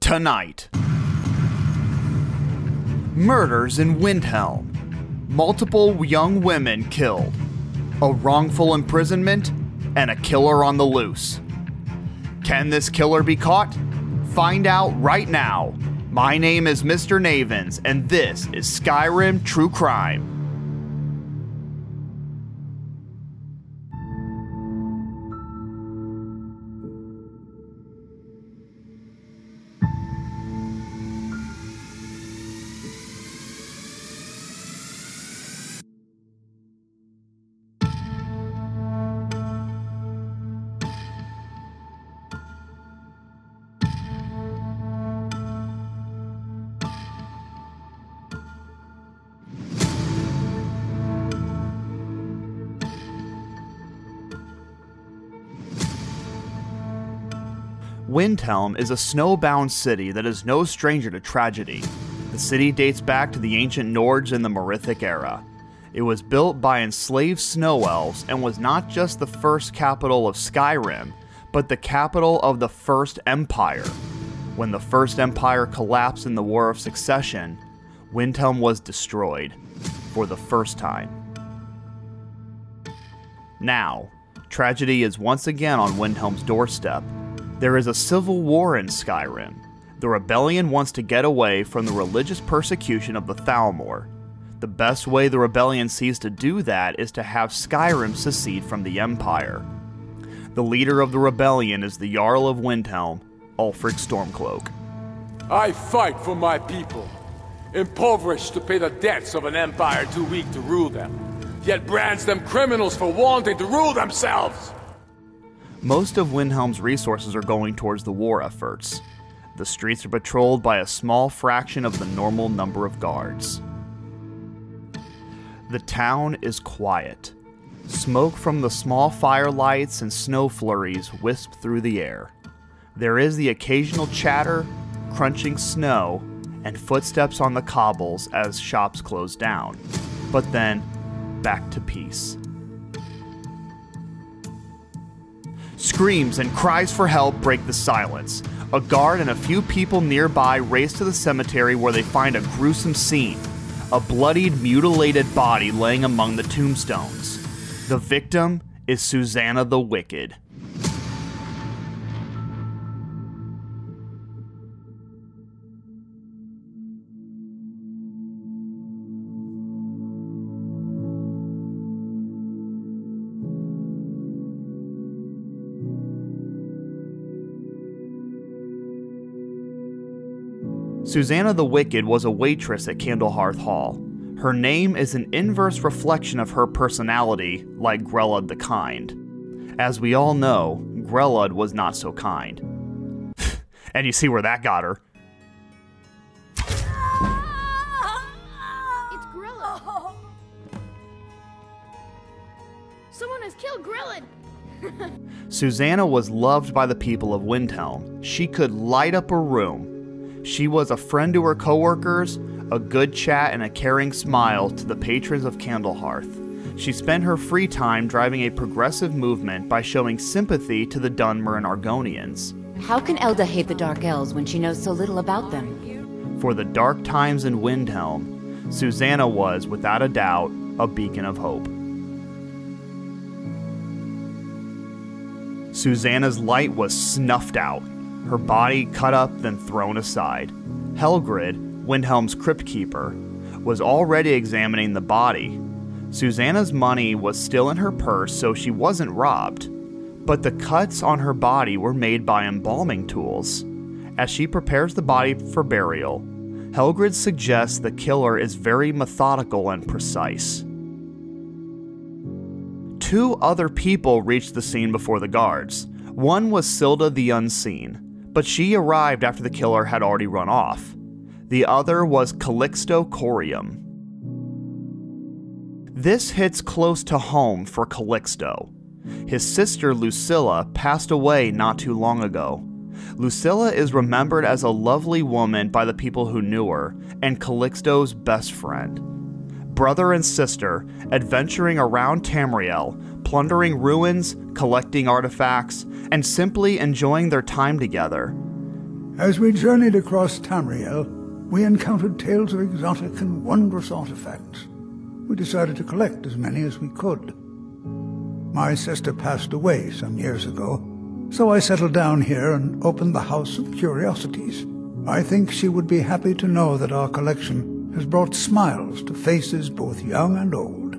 Tonight, murders in Windhelm, multiple young women killed, a wrongful imprisonment, and a killer on the loose. Can this killer be caught? Find out right now. My name is Mr. Navens, and this is Skyrim True Crime. Windhelm is a snowbound city that is no stranger to tragedy. The city dates back to the ancient Nords in the Merithic era. It was built by enslaved snow elves and was not just the first capital of Skyrim, but the capital of the First Empire. When the First Empire collapsed in the War of Succession, Windhelm was destroyed for the first time. Now, tragedy is once again on Windhelm's doorstep. There is a civil war in Skyrim. The rebellion wants to get away from the religious persecution of the Thalmor. The best way the rebellion sees to do that is to have Skyrim secede from the Empire. The leader of the rebellion is the Jarl of Windhelm, Ulfric Stormcloak. I fight for my people, impoverished to pay the debts of an empire too weak to rule them, yet brands them criminals for wanting to rule themselves! Most of Windhelm's resources are going towards the war efforts. The streets are patrolled by a small fraction of the normal number of guards. The town is quiet. Smoke from the small firelights and snow flurries wisp through the air. There is the occasional chatter, crunching snow, and footsteps on the cobbles as shops close down. But then, back to peace. Screams and cries for help break the silence. A guard and a few people nearby race to the cemetery where they find a gruesome scene. A bloodied, mutilated body laying among the tombstones. The victim is Susanna the Wicked. Susanna the Wicked was a waitress at Candlehearth Hall. Her name is an inverse reflection of her personality, like Grelud the Kind. As we all know, Grelud was not so kind. And you see where that got her. It's Grelud. Someone has killed Grelud. Susanna was loved by the people of Windhelm. She could light up a room. She was a friend to her coworkers, a good chat and a caring smile to the patrons of Candlehearth. She spent her free time driving a progressive movement by showing sympathy to the Dunmer and Argonians. How can Elda hate the Dark Elves when she knows so little about them? For the dark times in Windhelm, Susanna was, without a doubt, a beacon of hope. Susanna's light was snuffed out. Her body cut up then thrown aside. Helgrid, Windhelm's crypt keeper, was already examining the body. Susanna's money was still in her purse, so she wasn't robbed. But the cuts on her body were made by embalming tools. As she prepares the body for burial, Helgrid suggests the killer is very methodical and precise. 2 other people reached the scene before the guards. One was Silda the Unseen, but she arrived after the killer had already run off. The other was Calixto Corium. This hits close to home for Calixto. His sister Lucilla passed away not too long ago. Lucilla is remembered as a lovely woman by the people who knew her, and Calixto's best friend. Brother and sister, adventuring around Tamriel, plundering ruins, collecting artifacts, and simply enjoying their time together. As we journeyed across Tamriel, we encountered tales of exotic and wondrous artifacts. We decided to collect as many as we could. My sister passed away some years ago, so I settled down here and opened the House of Curiosities. I think she would be happy to know that our collection has brought smiles to faces both young and old.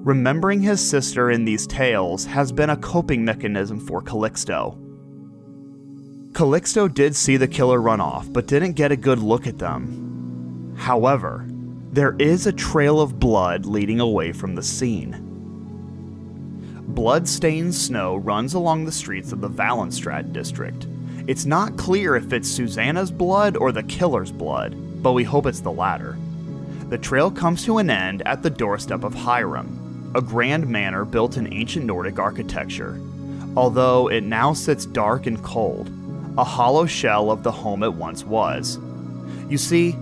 Remembering his sister in these tales has been a coping mechanism for Calixto. Calixto did see the killer run off, but didn't get a good look at them. However, there is a trail of blood leading away from the scene. Blood-stained snow runs along the streets of the Valenstrad district. It's not clear if it's Susanna's blood or the killer's blood, but we hope it's the latter. The trail comes to an end at the doorstep of Hiram, a grand manor built in ancient Nordic architecture, although it now sits dark and cold, a hollow shell of the home it once was. You see,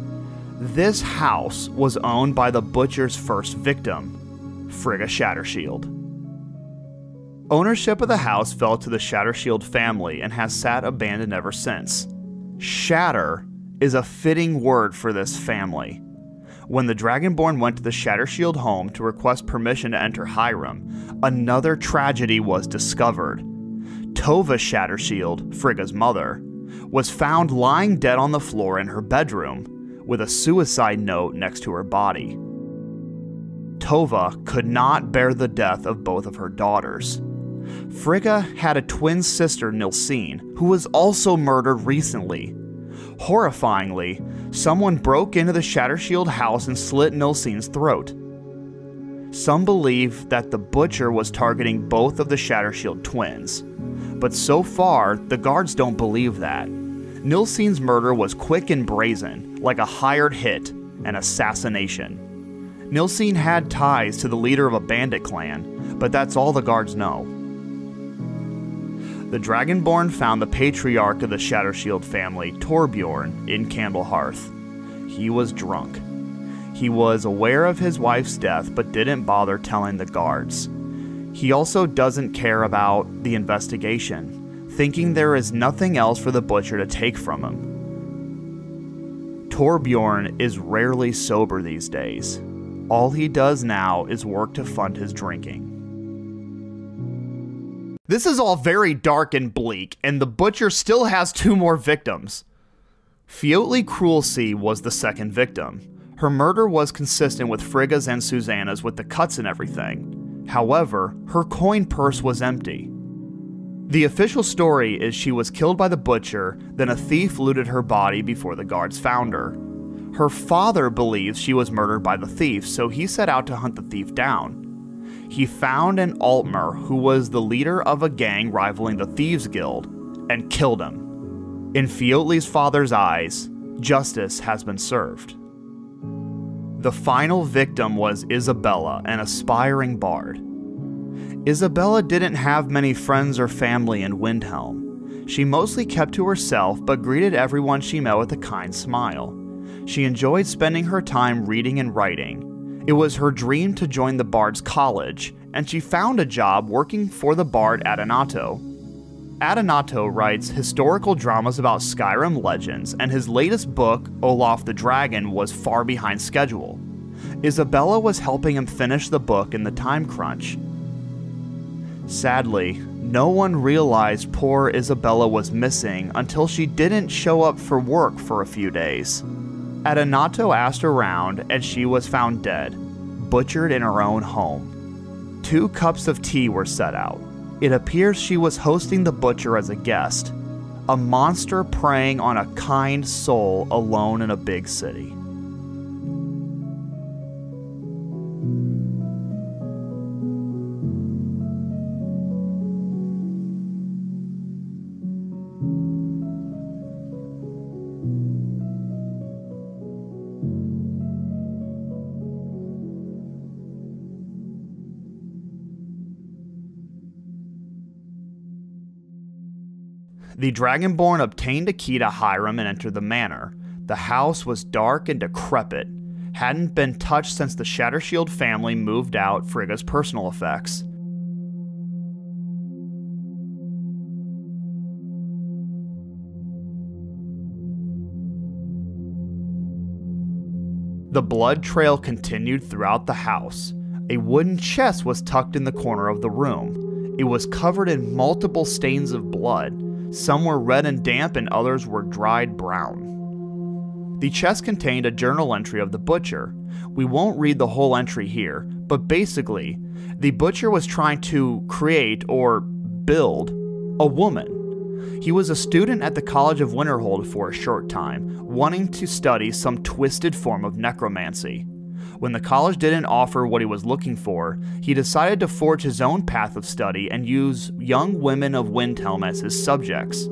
this house was owned by the butcher's first victim, Frigga Shatter-shield. Ownership of the house fell to the Shatter-shield family and has sat abandoned ever since. Shatter is a fitting word for this family. When the Dragonborn went to the Shatter-shield home to request permission to enter Hiram, another tragedy was discovered. Tova Shatter-shield, Frigga's mother, was found lying dead on the floor in her bedroom, with a suicide note next to her body. Tova could not bear the death of both of her daughters. Frigga had a twin sister, Nilsine, who was also murdered recently. Horrifyingly, someone broke into the Shatter-shield house and slit Nilsine's throat. Some believe that the butcher was targeting both of the Shatter-shield twins, but so far, the guards don't believe that. Nilsine's murder was quick and brazen, like a hired hit, an assassination. Nilsine had ties to the leader of a bandit clan, but that's all the guards know. The Dragonborn found the patriarch of the Shatter-shield family, Torbjorn, in Candlehearth. He was drunk. He was aware of his wife's death but didn't bother telling the guards. He also doesn't care about the investigation, thinking there is nothing else for the butcher to take from him. Torbjorn is rarely sober these days. All he does now is work to fund his drinking. This is all very dark and bleak, and the butcher still has 2 more victims. Fjótli Cruelsea was the second victim. Her murder was consistent with Frigga's and Susanna's with the cuts and everything. However, her coin purse was empty. The official story is she was killed by the butcher, then a thief looted her body before the guards found her. Her father believes she was murdered by the thief, so he set out to hunt the thief down. He found an Altmer who was the leader of a gang rivaling the Thieves Guild, and killed him. In Fjótli's father's eyes, justice has been served. The final victim was Isabella, an aspiring bard. Isabella didn't have many friends or family in Windhelm. She mostly kept to herself, but greeted everyone she met with a kind smile. She enjoyed spending her time reading and writing. It was her dream to join the Bard's College, and she found a job working for the Bard Adanato. Adanato writes historical dramas about Skyrim legends, and his latest book, Olaf the Dragon, was far behind schedule. Isabella was helping him finish the book in the time crunch. Sadly, no one realized poor Isabella was missing until she didn't show up for work for a few days. Adanato asked around, and she was found dead, butchered in her own home. 2 cups of tea were set out. It appears she was hosting the butcher as a guest, a monster preying on a kind soul alone in a big city. The Dragonborn obtained a key to Hiram and entered the manor. The house was dark and decrepit, hadn't been touched since the Shatter-shield family moved out Frigga's personal effects. The blood trail continued throughout the house. A wooden chest was tucked in the corner of the room. It was covered in multiple stains of blood. Some were red and damp and others were dried brown. The chest contained a journal entry of the butcher. We won't read the whole entry here, but basically, the butcher was trying to create or build a woman. He was a student at the College of Winterhold for a short time, wanting to study some twisted form of necromancy. When the college didn't offer what he was looking for, he decided to forge his own path of study and use young women of Windhelm as his subjects.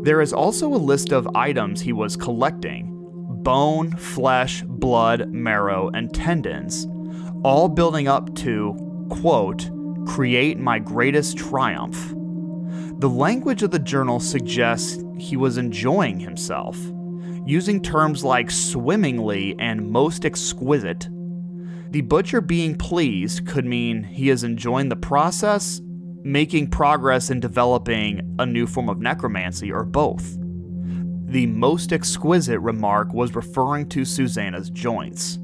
There is also a list of items he was collecting: bone, flesh, blood, marrow, and tendons, all building up to, quote, "create my greatest triumph." The language of the journal suggests he was enjoying himself, using terms like swimmingly and most exquisite. The butcher being pleased could mean he is enjoying the process, making progress in developing a new form of necromancy, or both. The most exquisite remark was referring to Susanna's joints.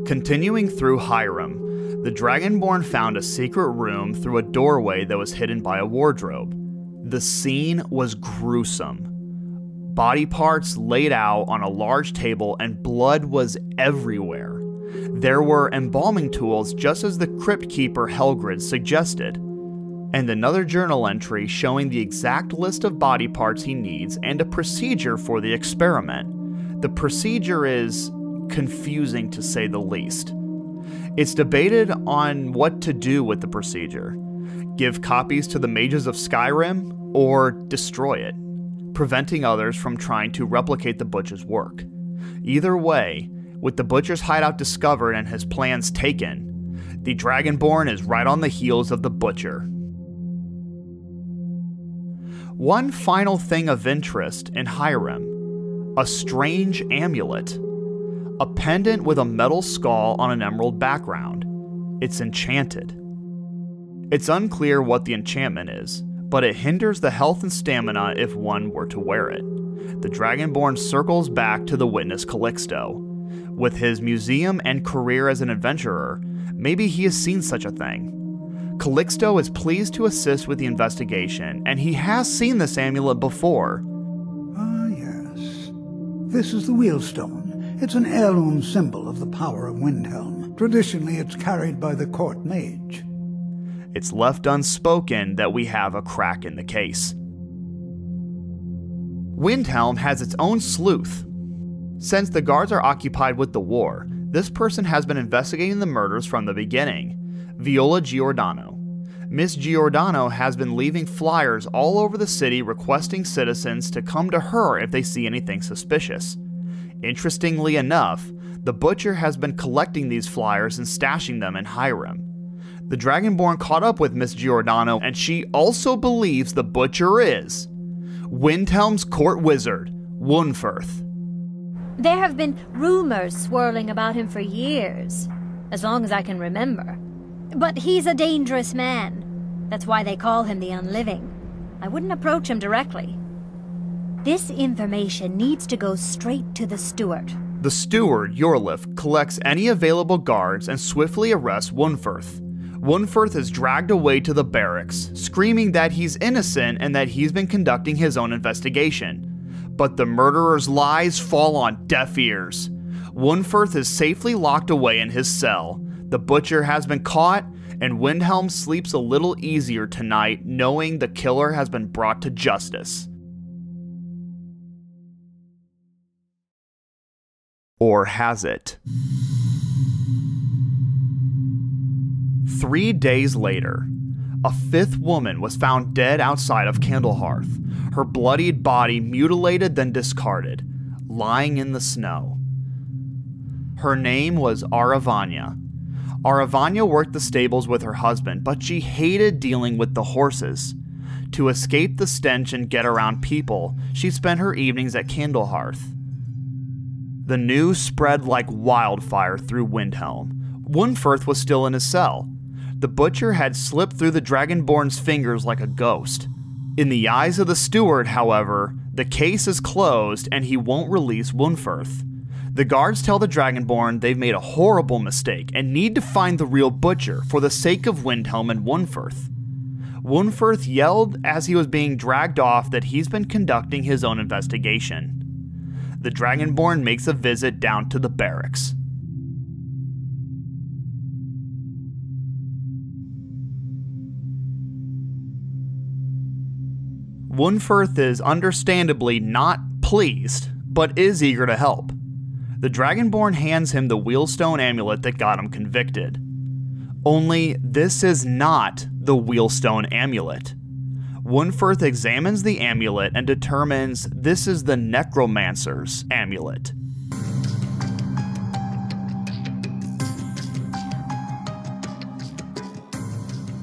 Continuing through Hiram, the Dragonborn found a secret room through a doorway that was hidden by a wardrobe. The scene was gruesome. Body parts laid out on a large table and blood was everywhere. There were embalming tools just as the crypt keeper Helgrid suggested, and another journal entry showing the exact list of body parts he needs and a procedure for the experiment. The procedure is confusing to say the least. It's debated on what to do with the procedure. Give copies to the mages of Skyrim, or destroy it, preventing others from trying to replicate the butcher's work. Either way, with the butcher's hideout discovered and his plans taken, the Dragonborn is right on the heels of the butcher. One final thing of interest in Hiram: a strange amulet. A pendant with a metal skull on an emerald background. It's enchanted. It's unclear what the enchantment is, but it hinders the health and stamina if one were to wear it. The Dragonborn circles back to the witness Calixto. With his museum and career as an adventurer, maybe he has seen such a thing. Calixto is pleased to assist with the investigation, and he has seen this amulet before. Ah, yes. This is the wheelstone. It's an heirloom symbol of the power of Windhelm. Traditionally, it's carried by the court mage. It's left unspoken that we have a crack in the case. Windhelm has its own sleuth. Since the guards are occupied with the war, this person has been investigating the murders from the beginning. Viola Giordano. Miss Giordano has been leaving flyers all over the city requesting citizens to come to her if they see anything suspicious. Interestingly enough, the butcher has been collecting these flyers and stashing them in Hiram. The Dragonborn caught up with Miss Giordano, and she also believes the butcher is Windhelm's court wizard, Wunferth. There have been rumors swirling about him for years, as long as I can remember. But he's a dangerous man. That's why they call him the Unliving. I wouldn't approach him directly. This information needs to go straight to the steward. The steward, Yorlif, collects any available guards and swiftly arrests Wunferth. Wunferth is dragged away to the barracks, screaming that he's innocent and that he's been conducting his own investigation. But the murderer's lies fall on deaf ears. Wunferth is safely locked away in his cell. The butcher has been caught, and Windhelm sleeps a little easier tonight knowing the killer has been brought to justice. Or has it? 3 days later, a fifth woman was found dead outside of Candlehearth, her bloodied body mutilated then discarded, lying in the snow. Her name was Aravanya. Aravanya worked the stables with her husband, but she hated dealing with the horses. To escape the stench and get around people, she spent her evenings at Candlehearth. The news spread like wildfire through Windhelm. Wunferth was still in his cell. The butcher had slipped through the Dragonborn's fingers like a ghost. In the eyes of the steward, however, the case is closed and he won't release Windhelm. The guards tell the Dragonborn they've made a horrible mistake and need to find the real butcher for the sake of Windhelm and Windhelm. Windhelm yelled as he was being dragged off that he's been conducting his own investigation. The Dragonborn makes a visit down to the barracks. Windhelm is understandably not pleased, but is eager to help. The Dragonborn hands him the Wheelstone amulet that got him convicted. Only this is not the Wheelstone amulet. Windhelm examines the amulet and determines this is the necromancer's amulet.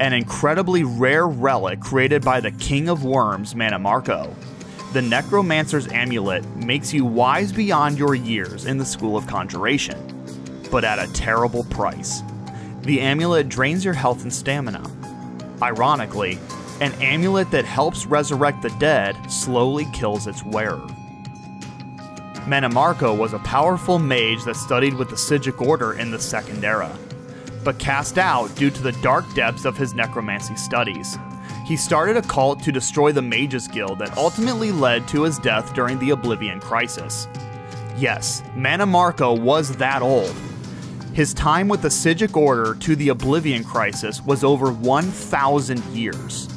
An incredibly rare relic created by the King of Worms, Mannimarco. The Necromancer's amulet makes you wise beyond your years in the School of Conjuration, but at a terrible price. The amulet drains your health and stamina. Ironically, an amulet that helps resurrect the dead slowly kills its wearer. Mannimarco was a powerful mage that studied with the Psijic Order in the Second Era, but cast out due to the dark depths of his necromancy studies. He started a cult to destroy the Mages Guild that ultimately led to his death during the Oblivion Crisis. Yes, Mannimarco was that old. His time with the Psijic Order to the Oblivion Crisis was over 1,000 years.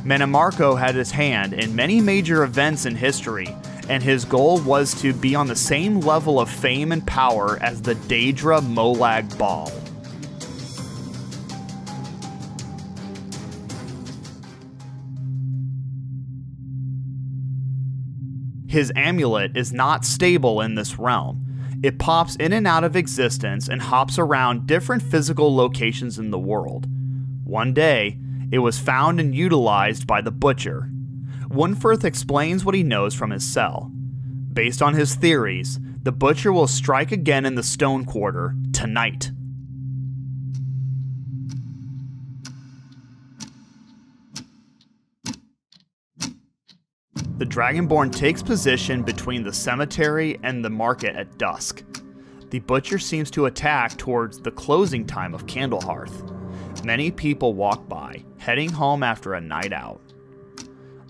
Mannimarco had his hand in many major events in history, and his goal was to be on the same level of fame and power as the Daedra Molag Bal. His amulet is not stable in this realm. It pops in and out of existence and hops around different physical locations in the world. One day, it was found and utilized by the Butcher. Windhelm explains what he knows from his cell. Based on his theories, the Butcher will strike again in the Stone Quarter tonight. The Dragonborn takes position between the cemetery and the market at dusk. The Butcher seems to attack towards the closing time of Candlehearth. Many people walk by, heading home after a night out.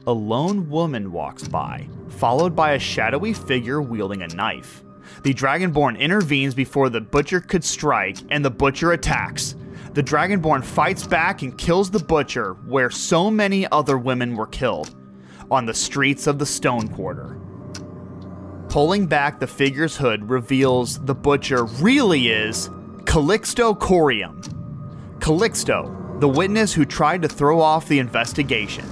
A lone woman walks by, followed by a shadowy figure wielding a knife. The Dragonborn intervenes before the Butcher could strike, and the Butcher attacks. The Dragonborn fights back and kills the Butcher where so many other women were killed, on the streets of the Stone Quarter. Pulling back the figure's hood reveals the Butcher really is Calixto Corium. Calixto, the witness who tried to throw off the investigation.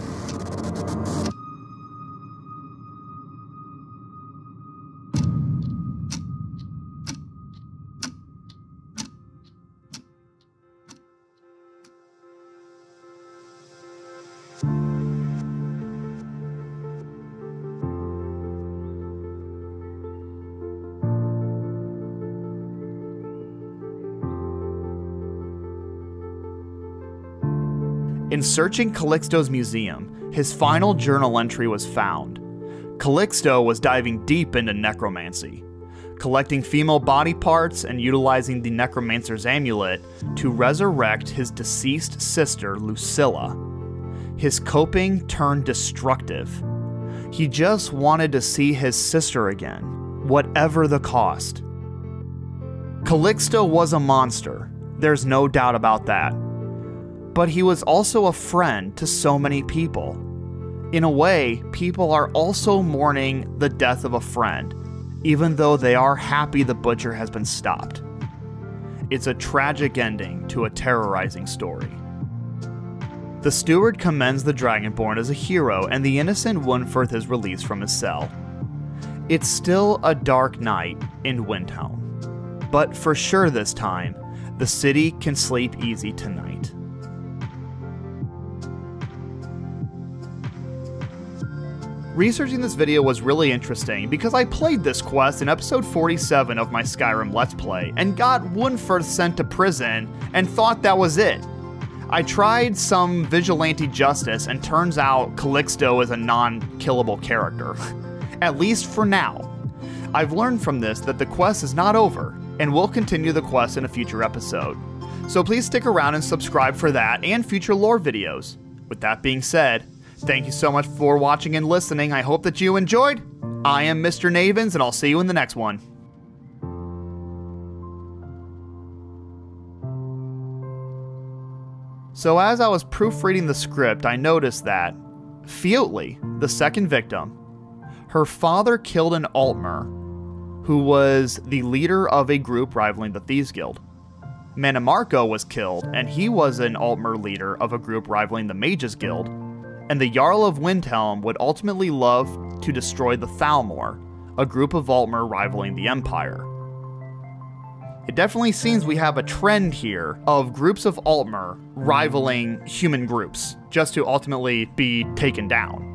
In searching Calixto's museum, his final journal entry was found. Calixto was diving deep into necromancy, collecting female body parts and utilizing the necromancer's amulet to resurrect his deceased sister, Lucilla. His coping turned destructive. He just wanted to see his sister again, whatever the cost. Calixto was a monster, there's no doubt about that. But he was also a friend to so many people. In a way, people are also mourning the death of a friend, even though they are happy the Butcher has been stopped. It's a tragic ending to a terrorizing story. The steward commends the Dragonborn as a hero, and the innocent Windhelm is released from his cell. It's still a dark night in Windhelm, but for sure this time, the city can sleep easy tonight. Researching this video was really interesting because I played this quest in episode 47 of my Skyrim Let's Play and got Windhelm sent to prison and thought that was it. I tried some vigilante justice, and turns out Calixto is a non-killable character. At least for now. I've learned from this that the quest is not over, and we'll continue the quest in a future episode. So please stick around and subscribe for that and future lore videos. With that being said, thank you so much for watching and listening. I hope that you enjoyed. I am Mr. Navens, and I'll see you in the next one. So as I was proofreading the script, I noticed that Fiotli, the second victim, her father killed an Altmer, who was the leader of a group rivaling the Thieves Guild. Manimarco was killed, and he was an Altmer leader of a group rivaling the Mages Guild, and the Jarl of Windhelm would ultimately love to destroy the Thalmor, a group of Altmer rivaling the Empire. It definitely seems we have a trend here of groups of Altmer rivaling human groups, just to ultimately be taken down.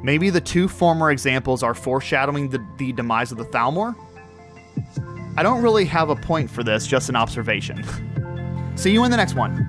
Maybe the two former examples are foreshadowing the demise of the Thalmor? I don't really have a point for this, just an observation. See you in the next one.